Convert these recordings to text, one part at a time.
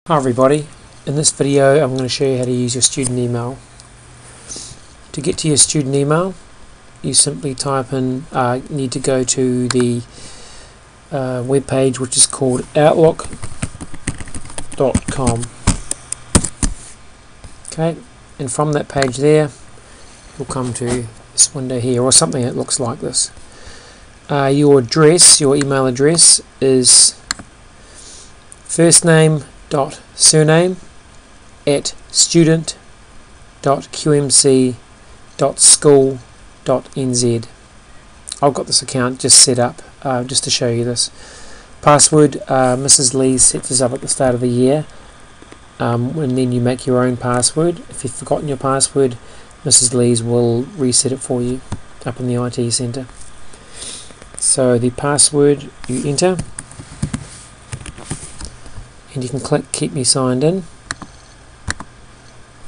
Hi everybody, in this video I'm going to show you how to use your student email. To get to your student email you simply type in, need to go to the web page which is called outlook.com. Okay, and from that page there you'll come to this window here, or something that looks like this. Your email address is first name surname at student.qmc.school.nz. I've got this account just set up just to show you this. Password, Mrs. Lee sets this up at the start of the year, and then you make your own password. If you've forgotten your password, Mrs. Lee's will reset it for you up in the IT centre. So the password you enter, and you can click keep me signed in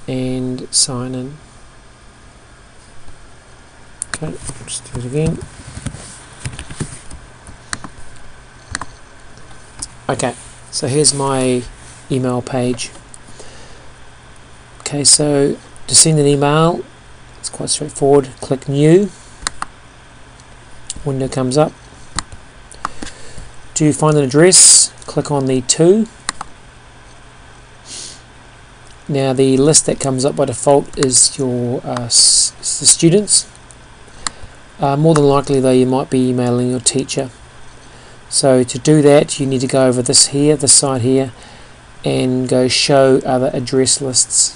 and sign in. Okay, let's do it again. Okay, so here's my email page. Okay, so to send an email, it's quite straightforward. Click new, window comes up. To find an address, click on the to. Now the list that comes up by default is your the students. More than likely though you might be emailing your teacher. So to do that you need to go over this side here, and go show other address lists.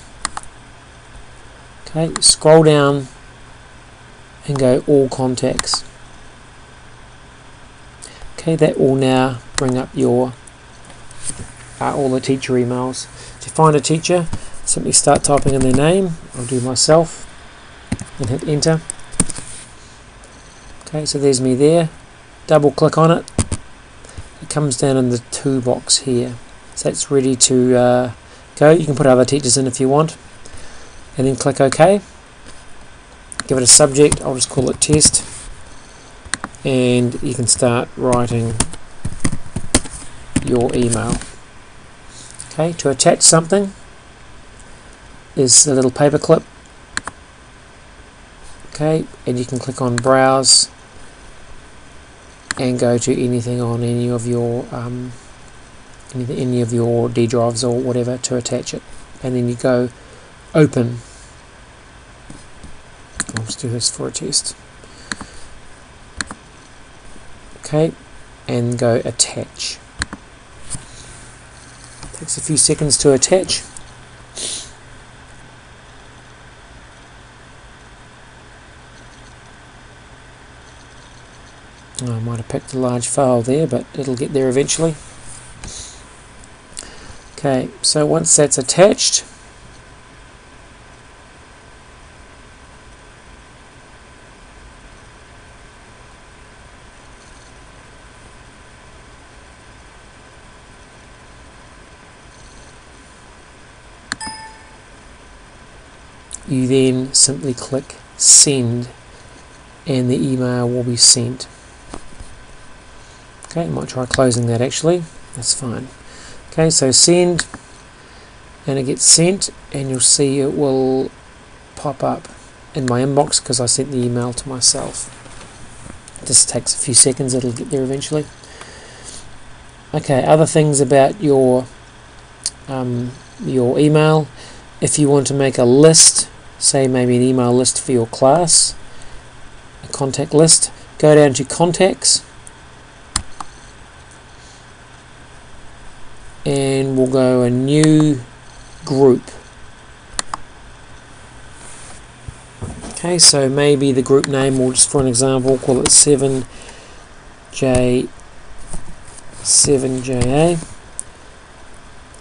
Okay, scroll down and go all contacts. Okay, that will now bring up your all the teacher emails. To find a teacher, simply start typing in their name. I'll do myself and hit enter. Okay, so there's me there. Double click on it. It comes down in the to box here. So it's ready to go. You can put other teachers in if you want. And then click OK. Give it a subject. I'll just call it test. And you can start writing your email. Okay, to attach something is a little paper clip. Okay, and you can click on browse and go to anything on any of your D drives or whatever to attach it, and then you go open. I'll just do this for a test. Okay, and go attach. Takes a few seconds to attach. I might have picked a large file there, but it'll get there eventually. Okay, so once that's attached, you then simply click send and the email will be sent. Okay, I might try closing that actually, that's fine. Okay, so send, and it gets sent, and you'll see it will pop up in my inbox because I sent the email to myself. This takes a few seconds, it'll get there eventually. Okay, other things about your email. If you want to make a list, say maybe an email list for your class, a contact list, go down to contacts and we'll go a new group. Okay, so maybe the group name, will just for an example call it 7JA.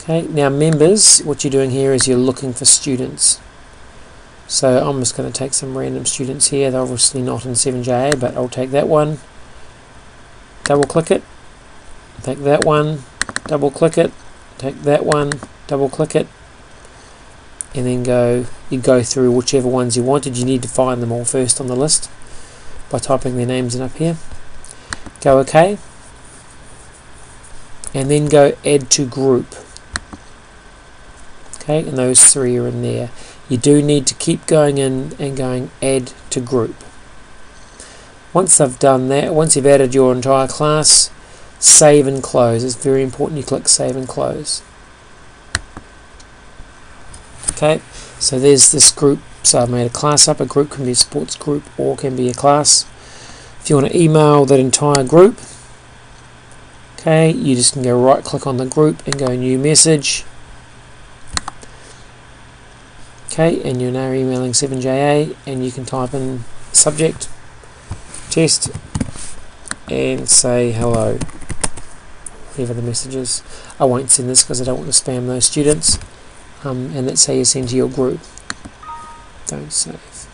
Okay, now members, what you're doing here is you're looking for students. So I'm just going to take some random students here. They're obviously not in 7JA, but I'll take that one, double click it, take that one, double click it, take that one, double click it, and then you go through whichever ones you wanted. You need to find them all first on the list by typing their names in up here. Go OK, and then go add to group. Okay, and those 3 are in there. You do need to keep going in and going add to group. Once I've done that, once you've added your entire class, save and close. It's very important you click save and close. Okay, so there's this group. So I've made a class up. A group can be a sports group or can be a class. If you want to email that entire group, okay, you just can go right click on the group and go new message. Okay, and you're now emailing 7JA, and you can type in subject test and say hello, whatever the message is. I won't send this because I don't want to spam those students. And that's how you send to your group. Don't save.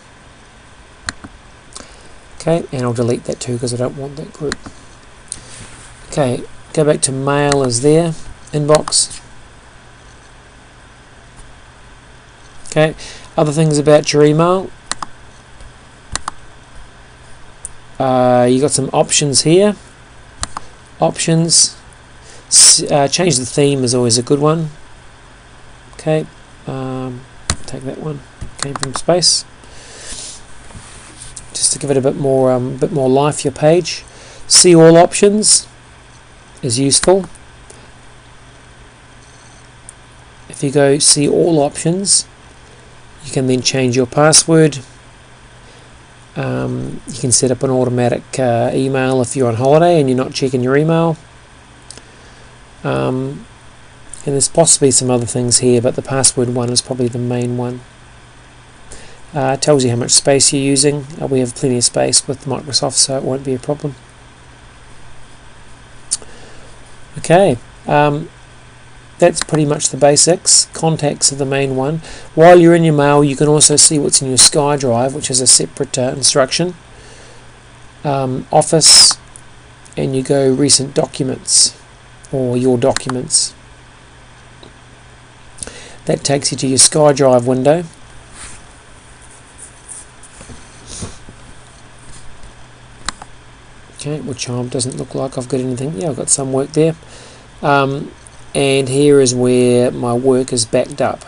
Okay, and I'll delete that too because I don't want that group. Okay, go back to mail is there, inbox. Okay, other things about your email. You got some options here. Options. Change the theme is always a good one. Okay, take that one. Came from space. Just to give it a bit more life, your page. See all options is useful. If you go see all options, you can then change your password. You can set up an automatic email if you're on holiday and you're not checking your email. And there's possibly some other things here, but the password one is probably the main one. It tells you how much space you're using. We have plenty of space with Microsoft, so it won't be a problem. Okay, that's pretty much the basics. Contacts are the main one. While you're in your mail, you can also see what's in your SkyDrive, which is a separate instruction. Office, and you go recent documents, or your documents. That takes you to your SkyDrive window. Okay, which doesn't look like I've got anything. Yeah, I've got some work there. And here is where my work is backed up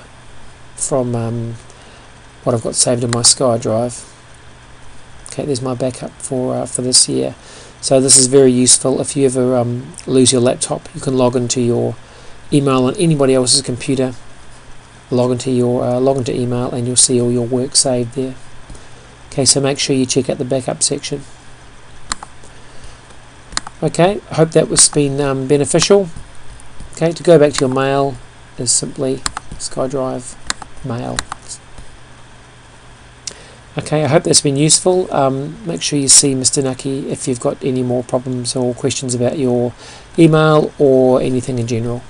from what I've got saved in my SkyDrive. Okay, there's my backup for this year. So this is very useful. If you ever lose your laptop, you can log into your email on anybody else's computer. Log into email, and you'll see all your work saved there. Okay, so make sure you check out the backup section. Okay, I hope that was been beneficial. Okay, to go back to your mail is simply SkyDrive mail. Okay, I hope that's been useful. Make sure you see Mr. Nucky if you've got any more problems or questions about your email or anything in general.